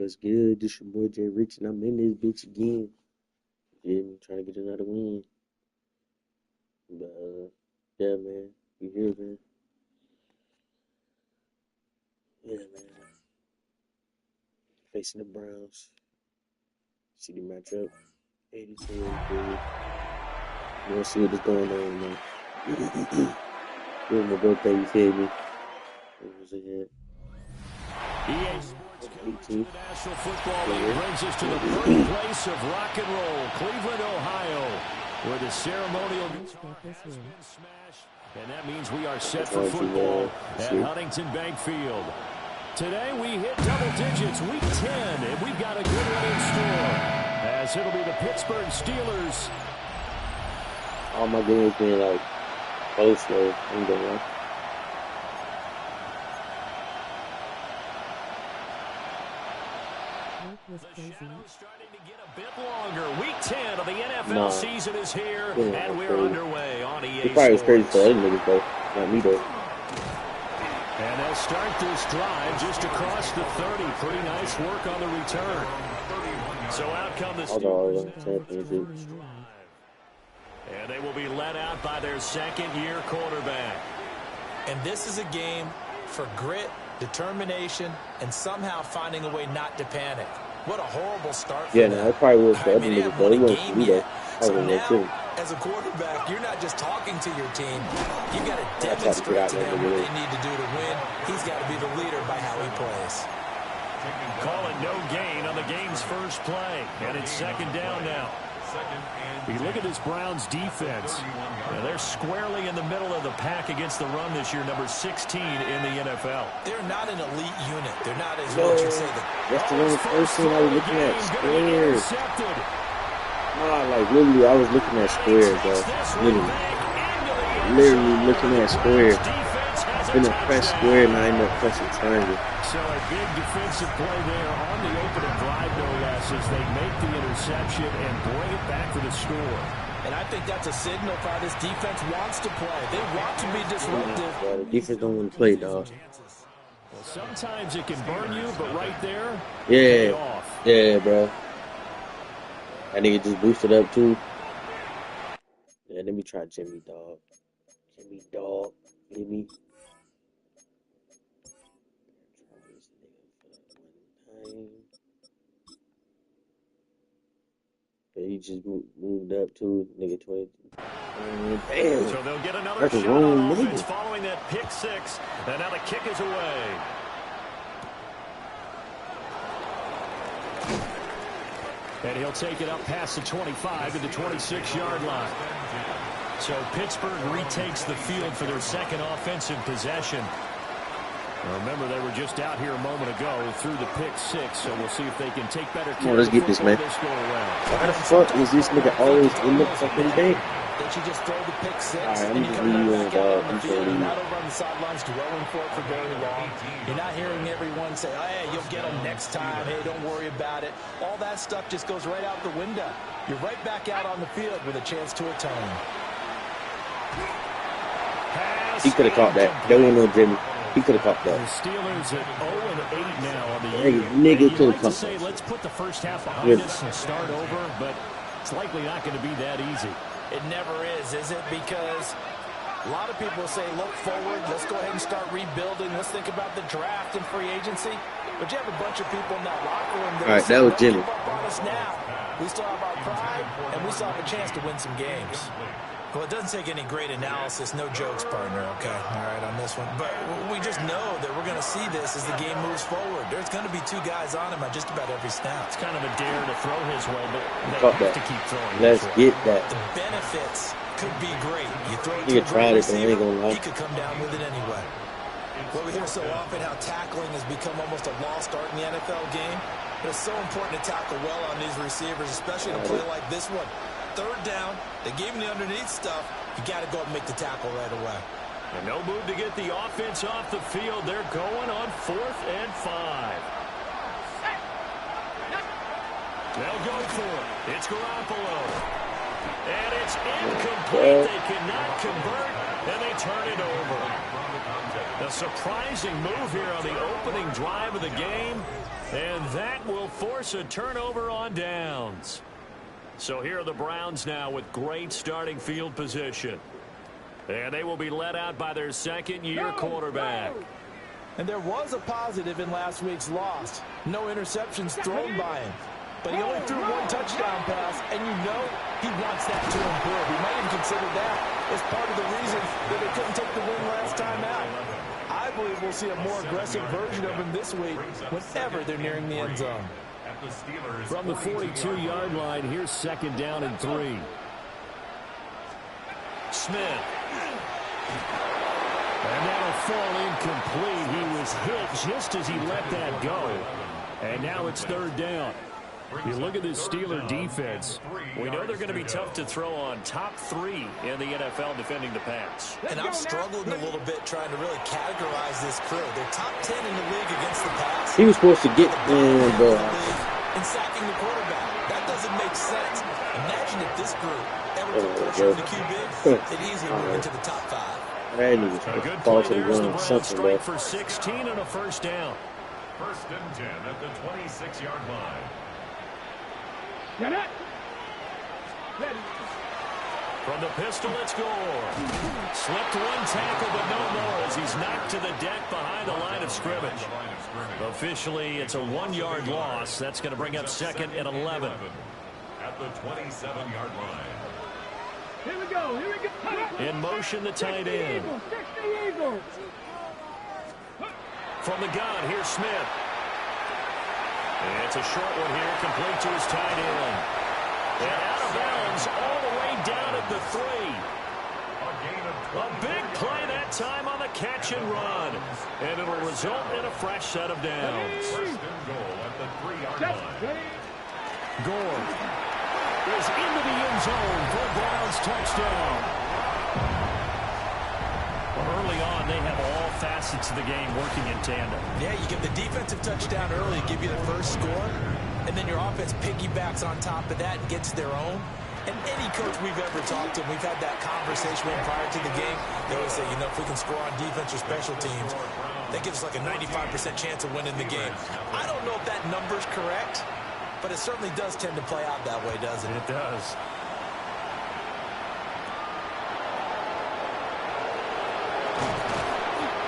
What's good? This your boy Jay Rich, and I'm in this bitch again. Yeah, I'm trying to get another win. But, yeah, man. We here, man. Yeah, man. Facing the Browns. See the matchup. 82-3. We'll see what's going on, man. It was my birthday, you feel me? It was ahead. EA Sports coming to the National Football League brings us to the birthplace of rock and roll, Cleveland, Ohio, where the ceremonial guitar has been smashed, and that means we are set for football at Huntington Bank Field. Today we hit double digits, week 10, and we've got a good one in store, as it'll be the Pittsburgh Steelers. All my games been like close, though. I'm going to The shadow's starting to get a bit longer. Week 10 of the NFL season is here, and we're underway on EA Sports. It probably was crazy for other niggas, though. Not me, though. And they'll start this drive just across the 30. Pretty nice work on the return. So out come the Steelers. And they will be led out by their second-year quarterback. And this is a game for grit, determination, and somehow finding a way not to panic. What a horrible start for them. Yeah, no, it probably was for other niggas, though. It wasn't for me, though. So now, as a quarterback, you're not just talking to your team. You've got to demonstrate to them what they need to do to win. He's got to be the leader by how he plays. Call it no gain on the game's first play. And it's second down now. You look at this Browns defense. Now they're squarely in the middle of the pack against the run this year, number 16 in the NFL. They're not an elite unit. They're not, as what you say. That's the first thing I was looking at. Squares. Like literally, I was looking at squares, bro. Literally looking at squares. In a press square, and I end up pressing triangle. So a big defensive play there on the opening drive, no less, as they make the interception and bring it back for the score. And I think that's a signal of how this defense wants to play. They want to be disruptive. Yeah, the defense don't want to play, dog. Well, sometimes it can burn you, but right there, yeah, bro. That nigga just boosted up too. Yeah, let me try Jimmy, dog. Jimmy, dog. Let me. He just moved up to nigga 20. Damn. So they'll get another shot on offense following that pick six. And now the kick is away. And he'll take it up past the 25 to the 26-yard line. So Pittsburgh retakes the field for their second offensive possession. Now remember, they were just out here a moment ago through the pick six, so we'll see if they can take better care of let's get this, man. Why the fuck is this nigga always in the fucking day? That you just throw the pick six, right, and you come back out on the field. You're not over on the sidelines dwelling for it for very long. You're not hearing everyone say, oh, hey, you'll get them next time. Hey, don't worry about it. All that stuff just goes right out the window. You're right back out on the field with a chance to atone. He could have caught that. There wasn't no Jimmy. He could have caught that. The Steelers at 0-8 now on the year. Nigga could have caught that. Let's put the first half behind us and start over, but it's likely not going to be that easy. It never is it? Because a lot of people say, look forward, let's go ahead and start rebuilding. Let's think about the draft and free agency. But you have a bunch of people in that locker room that all right, that was Jimmy. Give up on us now. We still have our pride, and we still have a chance to win some games. Well, it doesn't take any great analysis. No jokes, partner, okay? All right, on this one. But we just know that we're going to see this as the game moves forward. There's going to be two guys on him at just about every snap. It's kind of a dare to throw his way, but they have to keep throwing. Let's get that. The benefits could be great. You throw it to a great receiver, he could come down with it anyway. Well, we hear so often how tackling has become almost a lost art in the NFL game. But it's so important to tackle well on these receivers, especially in a play like this one. Third down, they gave him the underneath stuff. You got to go and make the tackle right away. And no move to get the offense off the field. They're going on 4th and 5. They'll go for it. It's Garoppolo. And it's incomplete. They cannot convert, and they turn it over. A surprising move here on the opening drive of the game, and that will force a turnover on downs. So here are the Browns now with great starting field position. And they will be led out by their second-year quarterback. And there was a positive in last week's loss. No interceptions thrown by him. But he only threw one touchdown pass, and you know he wants that to improve. He might even consider that as part of the reason that they couldn't take the win last time out. I believe we'll see a more aggressive version of him this week whenever they're nearing the end zone. From the 42-yard line, here's second down and 3. Smith. And that'll fall incomplete. He was hit just as he let that go. And now it's third down. You look at this Steeler defense. We know they're going to be tough to throw on. Top 3 in the NFL defending the pass. And I'm struggling a little bit trying to really categorize this crew. They're top 10 in the league against the pass. He was supposed to get in, but and sacking the quarterback. That doesn't make sense. Imagine if this group ever put pressure on the QB, they'd easily move into the top 5. I need to fall to the ground something like for 16 and a first down. First and 10 at the 26-yard line. Get it. From the pistol, it's Gore. Slipped one tackle, but no more as he's knocked to the deck behind the line of scrimmage. Officially, it's a 1-yard loss. That's going to bring up second and 11. At the 27-yard line. Here we go. In motion, the tight end. From the gun, here's Smith. It's a short one here, complete to his tight end. And out of bounds all the way down at the 3. A big play that time on the catch and run. And it'll result in a fresh set of downs. First and goal at the 3-yard line. Gore is into the end zone for a Browns touchdown. Early on, they have all facets of the game working in tandem. Yeah, you give the defensive touchdown early, give you the first score, and then your offense piggybacks on top of that and gets their own. And any coach we've ever talked to, we've had that conversation with prior to the game. They always say, you know, if we can score on defense or special teams, that gives us like a 95% chance of winning the game. I don't know if that number's correct, but it certainly does tend to play out that way, doesn't it? It does.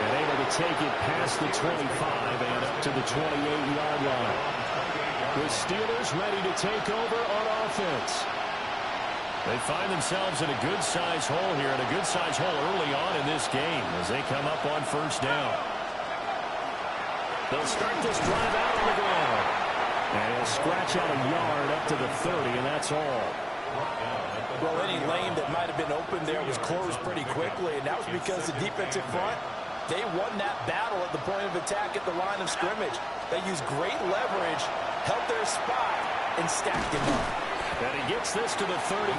And able to take it past the 25 and up to the 28-yard line. The Steelers ready to take over on offense. They find themselves in a good-sized hole here, and a good-sized hole early on in this game as they come up on first down. They'll start this drive out on the ground. And he'll scratch out a yard up to the 30, and that's all. Well, any lane that might have been open there was closed pretty quickly, and that was because the defensive front, they won that battle at the point of attack at the line of scrimmage. They used great leverage, held their spot, and stacked him up. And he gets this to the 35.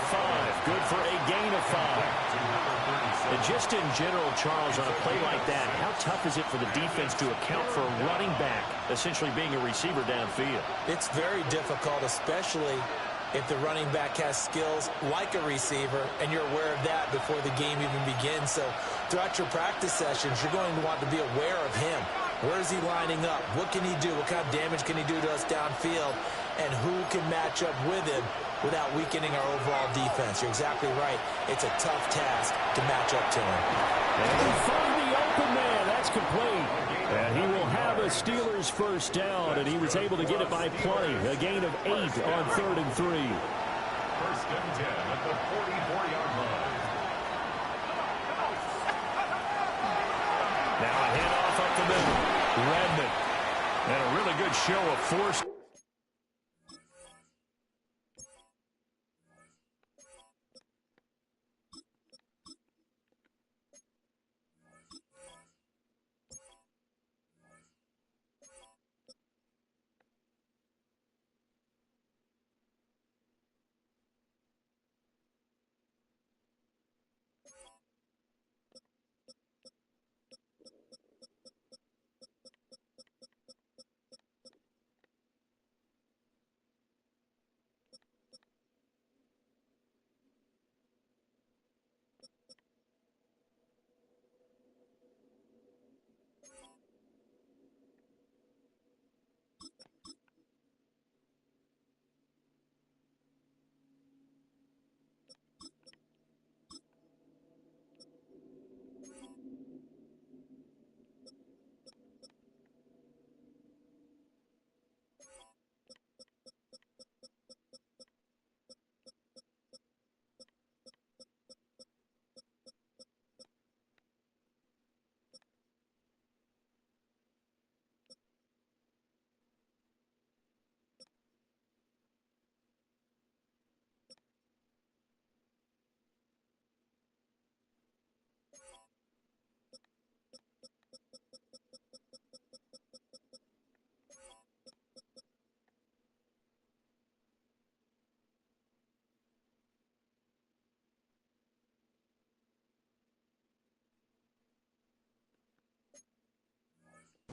Good for a gain of 5. And just in general, Charles, on a play like that, how tough is it for the defense to account for a running back essentially being a receiver downfield? It's very difficult, especially if the running back has skills like a receiver, and you're aware of that before the game even begins. So throughout your practice sessions, you're going to want to be aware of him. Where is he lining up? What can he do? What kind of damage can he do to us downfield? And who can match up with him without weakening our overall defense? You're exactly right. It's a tough task to match up to him. And they find the open man. That's complete. And he will have a Steelers first down, and he was able to get it by plenty. A gain of 8 on 3rd and 3. First and 10 at the 44-yard line. Now a handoff up the middle. Redmond. And a really good show of force.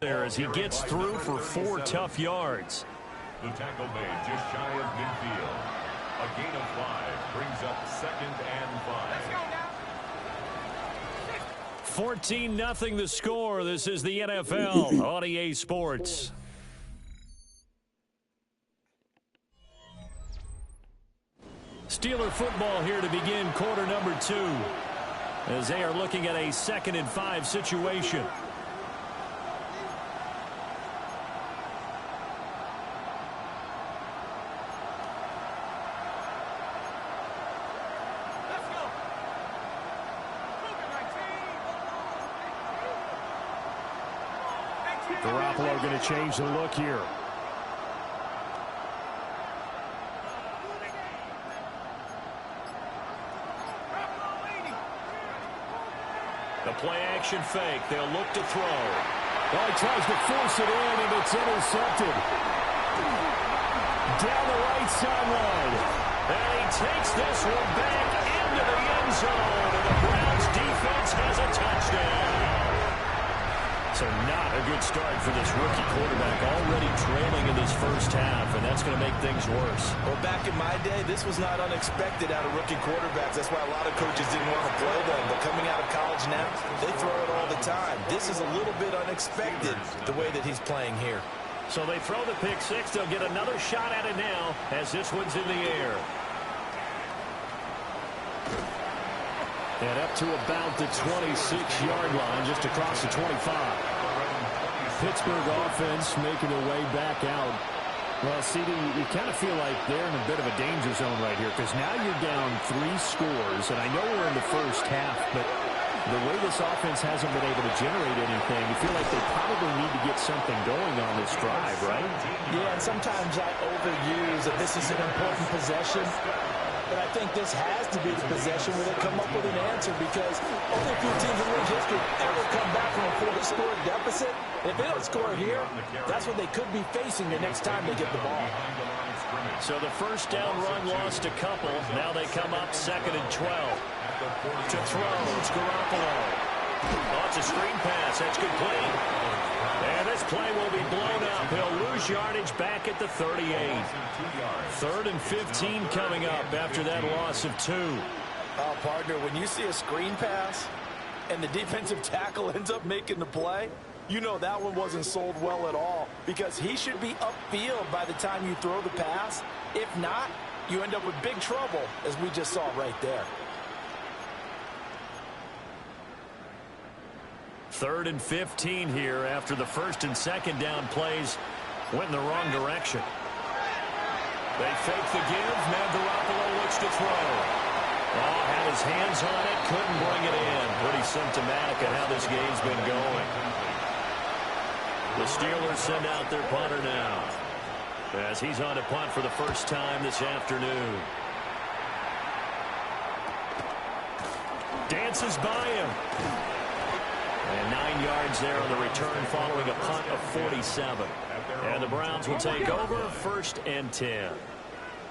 there as he gets through for 4 tough yards. The tackle made just shy of midfield. A gain of 5 brings up 2nd and 5. 14-0 the score. This is the NFL on EA Sports. Steeler football here to begin quarter number 2 as they are looking at a 2nd and 5 situation. Garoppolo going to change the look here. The play action fake. They'll look to throw. Oh, he tries to force it in, and it's intercepted. Down the right sideline. And he takes this one back into the end zone. And the Browns defense has a touchdown. So not a good start for this rookie quarterback, already trailing in this first half, and that's going to make things worse. Well, back in my day, this was not unexpected out of rookie quarterbacks. That's why a lot of coaches didn't want to play them. But coming out of college now, they throw it all the time. This is a little bit unexpected, the way that he's playing here. So they throw the pick six. They'll get another shot at it now as this one's in the air. And up to about the 26-yard line, just across the 25. Pittsburgh offense making their way back out. Well, CD, you kind of feel like they're in a bit of a danger zone right here because now you're down 3 scores, and I know we're in the first half, but the way this offense hasn't been able to generate anything, you feel like they probably need to get something going on this drive, right? Yeah, and sometimes I overuse that this is an important possession. But I think this has to be the possession where they come up with an answer because only a few teams in league history ever come back from a 4-score deficit. And if they don't score here, that's what they could be facing the next time they get the ball. So the first down run lost a couple. Now they come up 2nd and 12. To throw, it's Garoppolo. Oh, it's a screen pass. That's complete. And this play will be blown up. He'll lose yardage back at the 38. 3rd and 15 coming up after that loss of 2. Oh, partner, when you see a screen pass and the defensive tackle ends up making the play, you know that one wasn't sold well at all because he should be upfield by the time you throw the pass. If not, you end up with big trouble, as we just saw right there. 3rd and 15 here after the 1st and 2nd down plays went in the wrong direction. They fake the give. Now Garoppolo looks to throw. Oh, had his hands on it. Couldn't bring it in. Pretty symptomatic of how this game's been going. The Steelers send out their punter now as he's on to punt for the first time this afternoon. Dances by him. And 9 yards there on the return following a punt of 47. And the Browns will take over 1st and 10.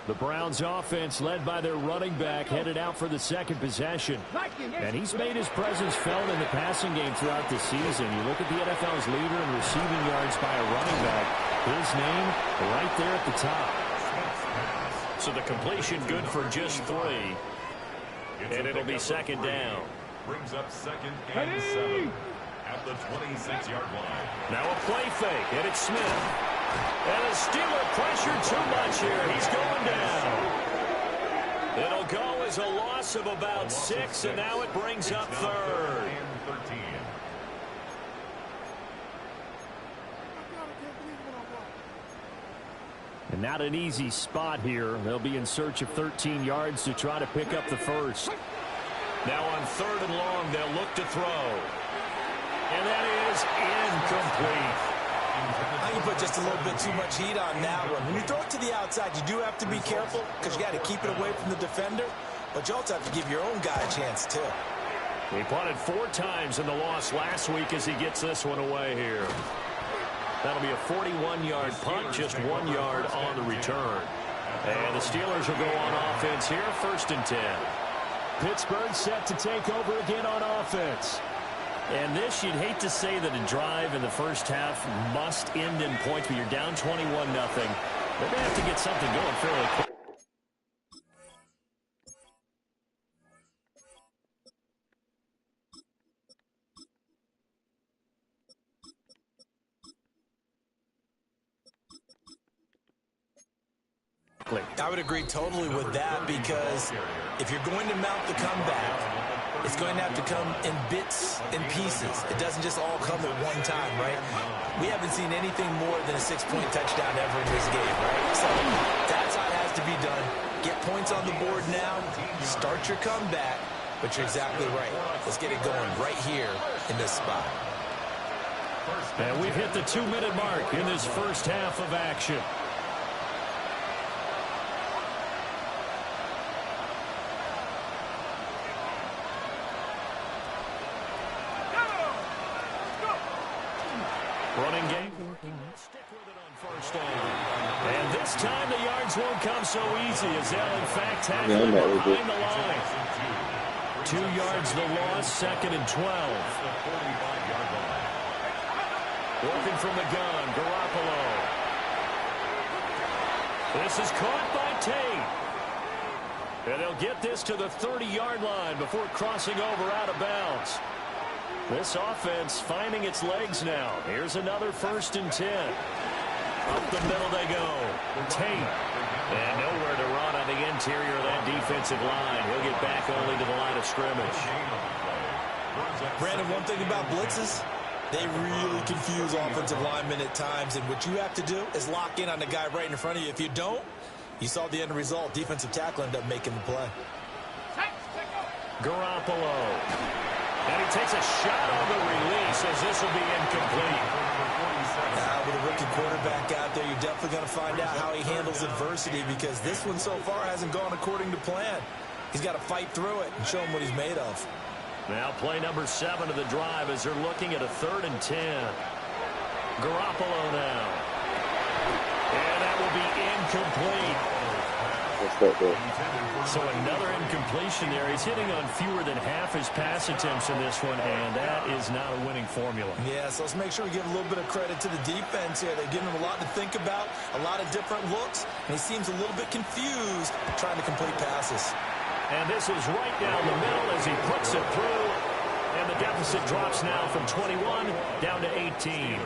The Browns offense led by their running back headed out for the 2nd possession. And he's made his presence felt in the passing game throughout the season. You look at the NFL's leader in receiving yards by a running back. His name right there at the top. So the completion good for just 3. And it'll be 2nd down. Brings up 2nd and 7 at the 26-yard line. Now a play fake, and it's Smith. And a Steeler pressure too much here. He's going down. It'll go as a loss of about 6, and now it brings up 3rd. And 13. And not an easy spot here. They'll be in search of 13 yards to try to pick up the first. Now on 3rd and long, they'll look to throw. And that is incomplete. I can put just a little bit too much heat on that one. When you throw it to the outside, you do have to be careful because you got to keep it away from the defender. But you also have to give your own guy a chance, too. He punted 4 times in the loss last week as he gets this one away here. That'll be a 41-yard punt, just 1 yard on the return. And the Steelers will go on offense here, 1st and 10. Pittsburgh set to take over again on offense. And this, you'd hate to say that a drive in the first half must end in points, but you're down 21-0. They're going to have to get something going fairly quick. I would agree totally with that, because if you're going to mount the comeback, it's going to have to come in bits and pieces. It doesn't just all come at one time, right? We haven't seen anything more than a 6-point touchdown ever in this game, right? So that's how it has to be done. Get points on the board now, start your comeback, but you're exactly right. Let's get it going right here in this spot. And we've hit the 2-minute mark in this first half of action. Running game. Stick with it on first down. And this time the yards won't come so easy, as they'll in fact tackle him behind the line. 2 yards the loss, 2nd and 12. Working from the gun, Garoppolo. This is caught by Tate. And they'll get this to the 30-yard line before crossing over out of bounds. This offense finding its legs now. Here's another 1st and 10. Up the middle they go. Tate. And nowhere to run on the interior of that defensive line. He'll get back only to the line of scrimmage. Brandon, one thing about blitzes, they really confuse offensive linemen at times. And what you have to do is lock in on the guy right in front of you. If you don't, you saw the end result. Defensive tackle ended up making the play. Garoppolo. And he takes a shot on the release, as this will be incomplete. Now, with a rookie quarterback out there, you're definitely going to find out how he handles adversity, because this one so far hasn't gone according to plan. He's got to fight through it and show him what he's made of. Now play number 7 of the drive as they're looking at a 3rd and 10. Garoppolo now. And that will be incomplete. So another incompletion there. He's hitting on fewer than half his pass attempts in this one, and that is not a winning formula. Yeah, so let's make sure we give a little bit of credit to the defense here. They're giving him a lot to think about, a lot of different looks, and he seems a little bit confused trying to complete passes. And this is right down the middle as he puts it through, and the deficit drops now from 21 down to 18.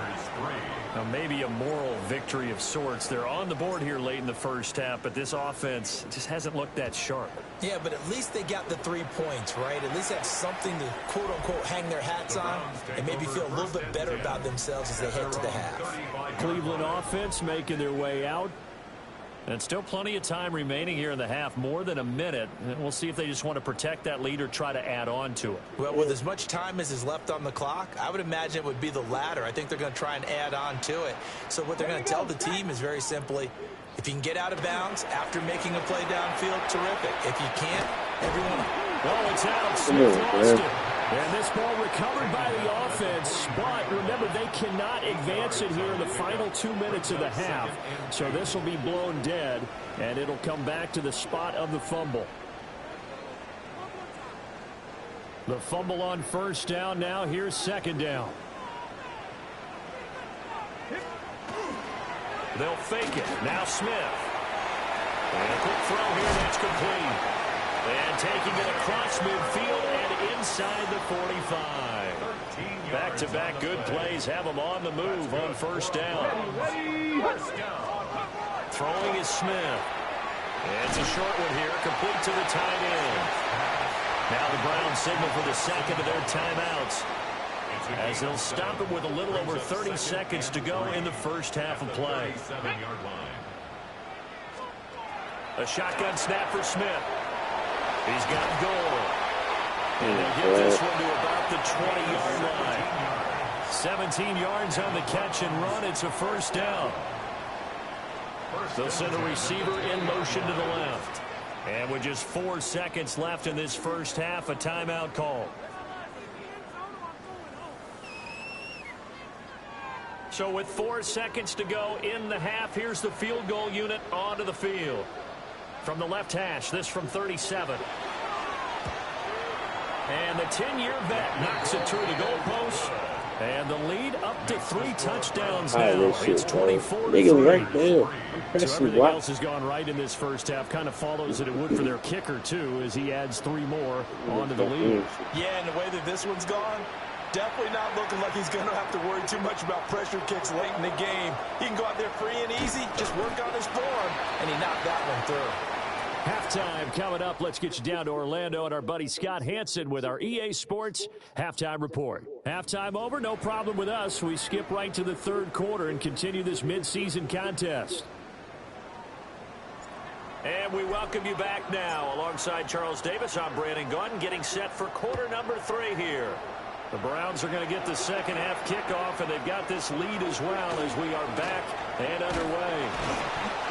Now, maybe a moral victory of sorts. They're on the board here late in the first half, but this offense just hasn't looked that sharp. Yeah, but at least they got the 3 points, right? At least they have something to, quote-unquote, hang their hats on and maybe feel a little bit better about themselves as they head to the half. Cleveland offense making their way out. And still plenty of time remaining here in the half, more than a minute. And we'll see if they just want to protect that lead or try to add on to it. Well, with as much time as is left on the clock, I would imagine it would be the latter. I think they're going to try and add on to it. So what they're going to tell the team is very simply, if you can get out of bounds after making a play downfield, terrific. If you can't, everyone... Oh, it's out. Smith lost it. And this ball recovered by the offense, but remember, they cannot advance it here in the final 2 minutes of the half. So this will be blown dead, and it'll come back to the spot of the fumble. The fumble on first down now. Here's 2nd down. They'll fake it. Now Smith. And a quick throw here, that's complete. And taking it across midfield and inside the 45. Back-to-back good plays have them on the move on first down. Throwing is Smith. And it's a short one here, complete to the tight end. Now the Browns signal for the second of their timeouts, as they'll stop it with a little over 30 seconds to go in the first half of play. A shotgun snap for Smith. He's got goal. And they'll get this one to about the 20-yard line. 17 yards on the catch and run. It's a first down. They'll send a receiver in motion to the left. And with just 4 seconds left in this first half, a timeout call. So with 4 seconds to go in the half, here's the field goal unit onto the field. From the left hash, this from 37. And the 10-year vet knocks it through the goalpost. And the lead up to 3 touchdowns now. It's 24-3. Right there. So everything else has gone right in this first half. Kind of follows that it would for their kicker, too, as he adds 3 more onto the lead. Yeah, and the way that this one's gone, definitely not looking like he's going to have to worry too much about pressure kicks late in the game. He can go out there free and easy, just work on his form, and he knocked that one through. Halftime coming up. Let's get you down to Orlando and our buddy Scott Hansen with our EA Sports Halftime Report. Halftime over, no problem with us. We skip right to the third quarter and continue this midseason contest. And we welcome you back now. Alongside Charles Davis, I'm Brandon Gunn, getting set for quarter number 3 here. The Browns are going to get the second half kickoff, and they've got this lead as well as we are back and underway.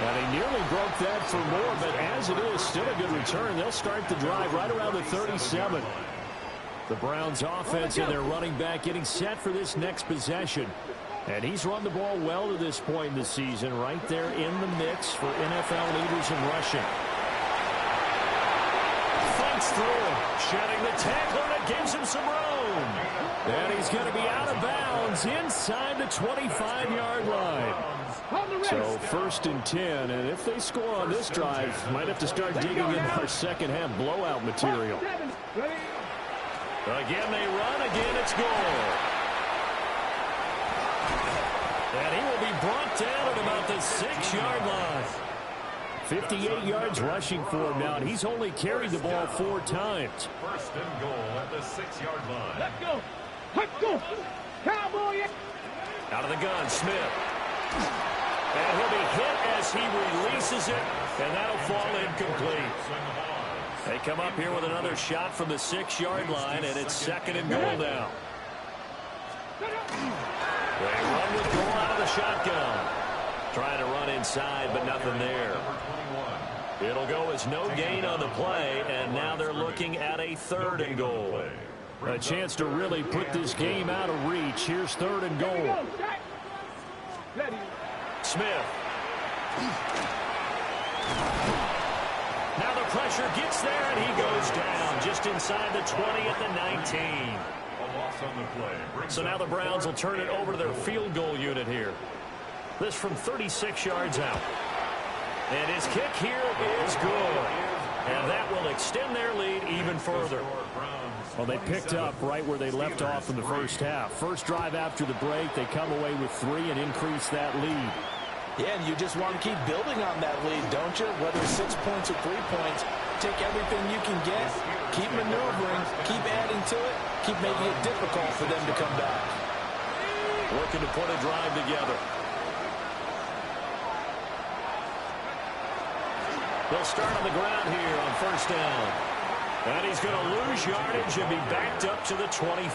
And he nearly broke that for more, but as it is, still a good return. They'll start the drive right around the 37. The Browns offense and their running back getting set for this next possession. And he's run the ball well to this point in the season, right there in the mix for NFL leaders in rushing. Fights through, shedding the tackler that gives him some room. And he's going to be out of bounds inside the 25-yard line. So 1st and 10, and if they score on this drive, might have to start digging in our second half blowout material. Again they run, again it's goal. And he will be brought down at about the 6-yard line. 58 yards rushing for him now, and he's only carried the ball 4 times. 1st and goal at the 6-yard line. Let's go. Let's go. Cowboy. Out of the gun, Smith. And he'll be hit as he releases it, and that'll fall incomplete. They come up here with another shot from the 6-yard line, and it's 2nd and goal now. They run with goal out of the shotgun. Trying to run inside, but nothing there. It'll go as no gain on the play, and now they're looking at a 3rd and goal. A chance to really put this game out of reach. Here's 3rd and goal. Smith. Now the pressure gets there, and he goes down just inside the 20 at the 19. So now the Browns will turn it over to their field goal unit here. This from 36 yards out. And his kick here is good. And that will extend their lead even further. Well, they picked up right where they left off in the first half. First drive after the break, they come away with 3 and increase that lead. Yeah, and you just want to keep building on that lead, don't you? Whether it's 6 points or 3 points, take everything you can get, keep maneuvering, keep adding to it, keep making it difficult for them to come back. Looking to put a drive together. They'll start on the ground here on 1st down. And he's going to lose yardage and be backed up to the 25.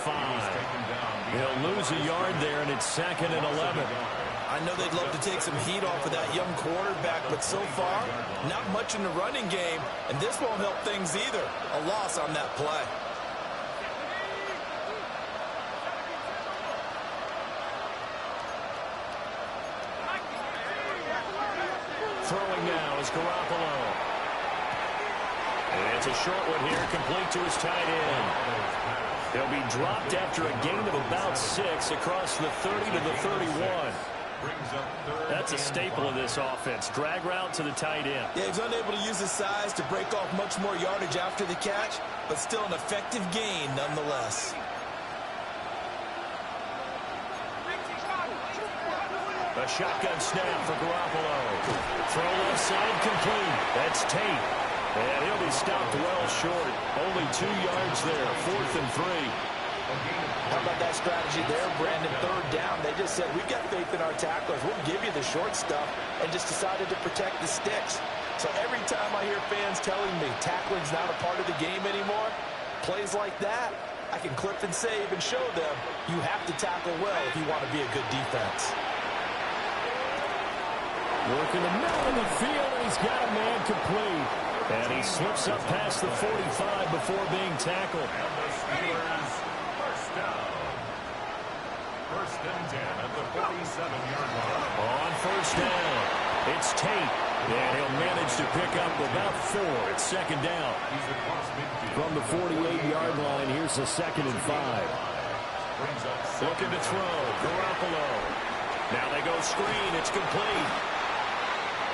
He'll lose a yard there, and it's 2nd and 11. I know they'd love to take some heat off of that young quarterback, but so far, not much in the running game, and this won't help things either. A loss on that play. Throwing now is Garoppolo. And it's a short one here, complete to his tight end. He'll be dropped after a gain of about 6 across the 30 to the 31. That's a staple of this offense. Drag route to the tight end. Yeah, he's unable to use his size to break off much more yardage after the catch, but still an effective gain nonetheless. A shotgun snap for Garoppolo. Throw left side complete. That's Tate. And he'll be stopped well short. Only 2 yards there. 4th and 3. How about that strategy there, Brandon? 3rd down. They just said, we've got faith in our tacklers. We'll give you the short stuff, and just decided to protect the sticks. So every time I hear fans telling me tackling's not a part of the game anymore, plays like that, I can clip and save and show them you have to tackle well if you want to be a good defense. Working the middle of the field, and he's got a man complete. And he slips up past the 45 before being tackled. And the Steelers, 1st down. 1st and 10 at the 47-yard line. On 1st down, it's Tate. And he'll manage to pick up about 4. It's second down. From the 48-yard line, here's a 2nd and 5. Looking to throw. Garoppolo. Now they go screen. It's complete.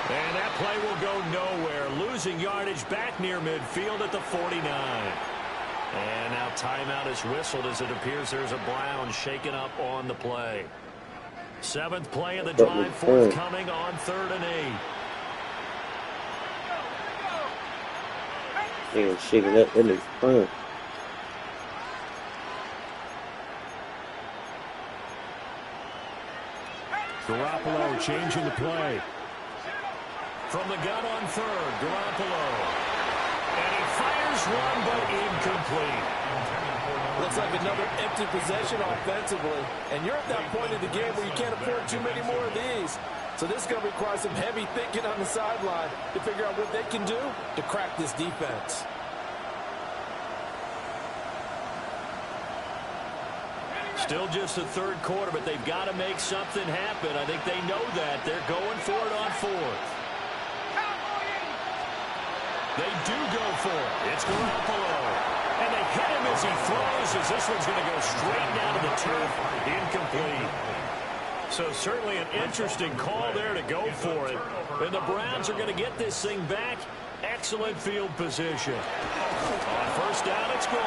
And that play will go nowhere. Losing yardage back near midfield at the 49. And now timeout is whistled as it appears there's a Brown shaken up on the play. 7th play of the drive forthcoming on 3rd and 8. Yeah, shaking up in the front. Garoppolo changing the play. From the gun on 3rd, Garoppolo. And he fires one, but incomplete. Looks like another empty possession offensively. And you're at that point in the game where you can't afford too many more of these. So this is going to require some heavy thinking on the sideline to figure out what they can do to crack this defense. Still just the 3rd quarter, but they've got to make something happen. I think they know that. They're going for it on 4th. They do go for it. It's Garoppolo. And they hit him as he throws, as this one's going to go straight down to the turf. Incomplete. So certainly an interesting call there to go for it. And the Browns are going to get this thing back. Excellent field position. On 1st down, it's goal.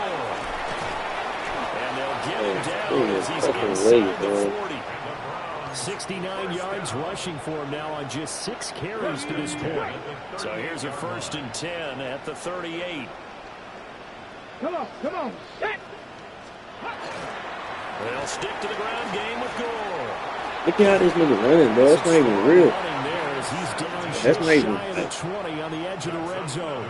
And they'll get him down as he's inside the 40. 69 yards rushing for him now on just 6 carries to this point. So here's a 1st and 10 at the 38. Come on. Set. They'll stick to the ground game with Gore. Look at how this nigga running, bro. That's not even real. That's not even the 20 on the edge of the red zone.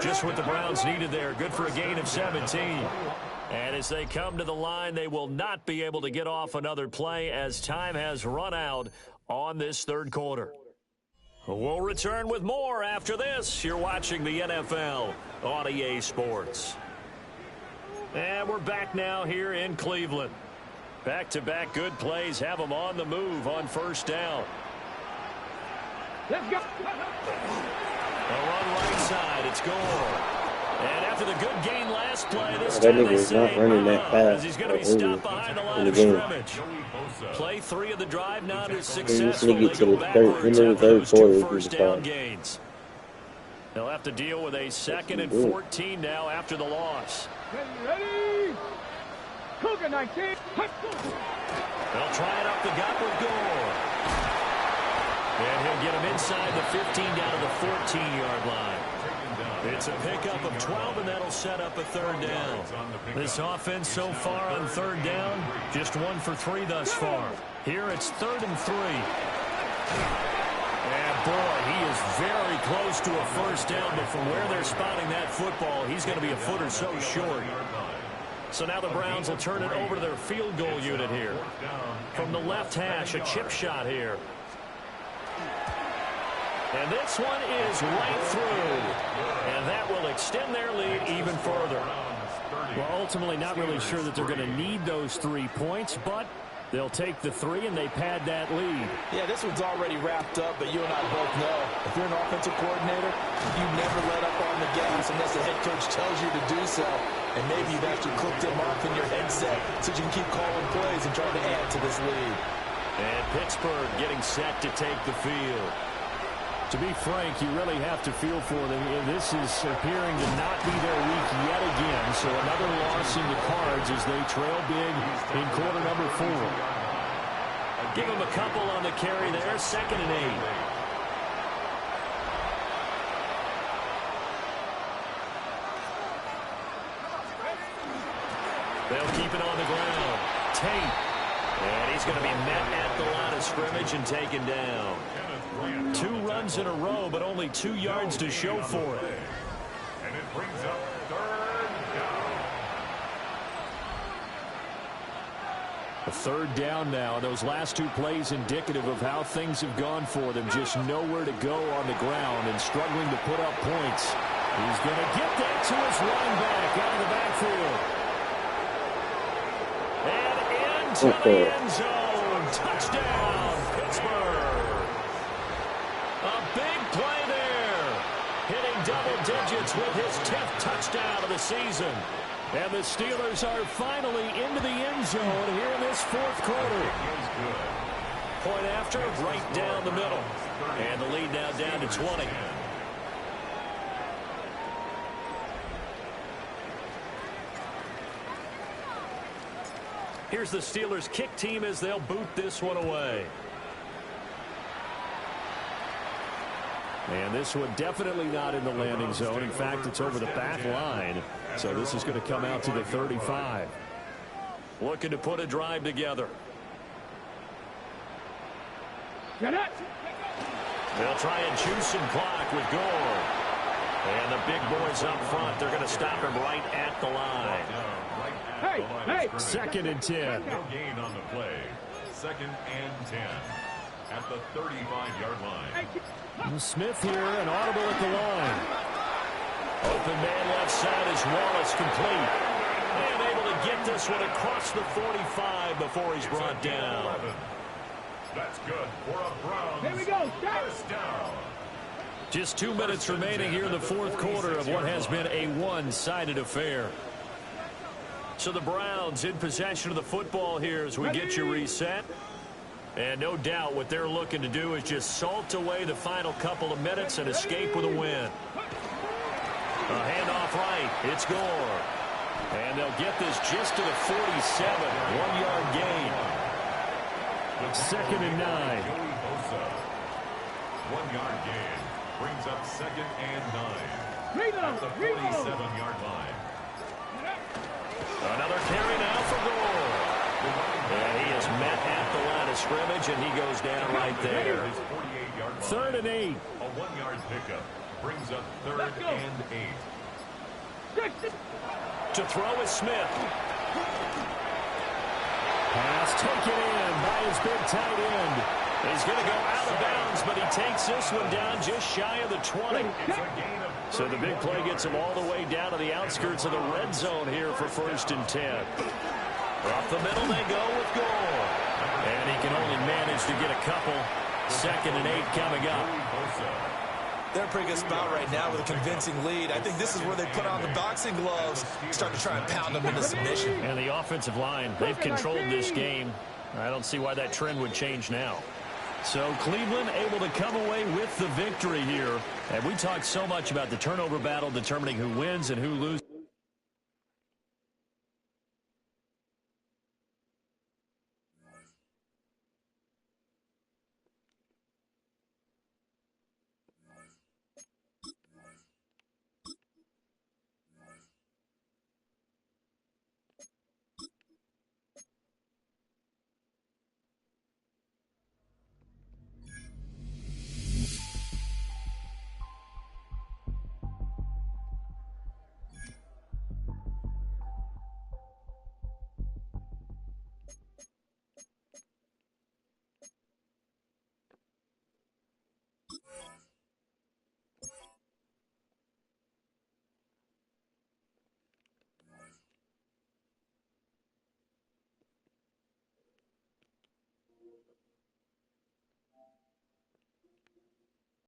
Just what the Browns needed there. Good for a gain of 17. And as they come to the line, they will not be able to get off another play as time has run out on this 3rd quarter. We'll return with more after this. You're watching the NFL on EA Sports. And we're back now here in Cleveland. Back-to-back good plays have them on the move on 1st down. Let's go. A run right side. It's Gore. And after the good gain last play, this That time nigga they is say, not running that fast. he's going to be stopped behind the line of scrimmage. Play 3 of the drive not as successful. They go backwards after those 2 first down gains. They'll have to deal with a 2nd and 14 now after the loss. Ready? Cougar 19. They'll try it up the gut with Gore. And he'll get him inside the 15 down to the 14-yard line. It's a pickup of 12, and that'll set up a 3rd down. This offense so far on 3rd down, just 1 for 3 thus far. Here it's 3rd and 3. And boy, he is very close to a 1st down, but from where they're spotting that football, he's going to be a foot or so short. So now the Browns will turn it over to their field goal unit here. From the left hash, a chip shot here. And this one is right through. And that will extend their lead even further. Well, ultimately not really sure that they're going to need those 3 points, but they'll take the 3 and they pad that lead. Yeah, this one's already wrapped up, but you and I both know if you're an offensive coordinator, you never let up on the gas unless the head coach tells you to do so. And maybe you've actually clicked him off in your headset so you can keep calling plays and trying to add to this lead. And Pittsburgh getting set to take the field. To be frank, you really have to feel for them. This is appearing to not be their week yet again. So another loss in the cards as they trail big in quarter number 4. Give them a couple on the carry there. 2nd and 8. They'll keep it on the ground. Tate. And he's going to be met at the line of scrimmage and taken down. 2 runs in a row, but only 2 yards to show for it. And it brings up 3rd down. A 3rd down now. Those last 2 plays indicative of how things have gone for them. Just nowhere to go on the ground and struggling to put up points. He's going to get that to his running back out of the backfield. And into the end zone. Touchdown, Pittsburgh. A big play there. Hitting double digits with his 10th touchdown of the season. And the Steelers are finally into the end zone here in this fourth quarter. Point after, right down the middle. And the lead now down to 20. Here's the Steelers kick team as they'll boot this one away. And this one definitely not in the landing zone. In fact, it's over the back line. So this is going to come out to the 35. Looking to put a drive together. Get it. They'll try and choose some clock with Gore. And the big boys up front, they're going to stop him right at the line. Hey, hey. 2nd and 10. No gain on the play. 2nd and 10 at the 35-yard line. Smith here, an audible at the line. Open man left side is Wallace, complete. And able to get this one across the 45 before he's brought down. That's good for a Browns. Here we go. First down. Just 2 minutes remaining here in the fourth quarter of what has been a one-sided affair. So the Browns in possession of the football here as we get you reset. And no doubt what they're looking to do is just salt away the final couple of minutes and escape with a win. A handoff right. It's Gore. And they'll get this just to the 47. 1-yard gain. 2nd and 9. 1-yard gain brings up 2nd and 9 at the 47-yard line. Another carry now for Gore. And he is met at the line of scrimmage, and he goes down right there. 3rd and 8. A 1-yard pickup brings up 3rd and 8. To throw is Smith. Pass taken in by his big tight end. He's going to go out of bounds, but he takes this one down just shy of the 20. So the big play gets him all the way down to the outskirts of the red zone here for 1st and 10. Up the middle they go with Gore. And he can only manage to get a couple. 2nd and 8 coming up. They're a pretty good spot right now with a convincing lead. I think this is where they put on the boxing gloves, start to try and pound them into submission. And the offensive line, they've controlled this game. I don't see why that trend would change now. So Cleveland able to come away with the victory here. And we talked so much about the turnover battle determining who wins and who loses.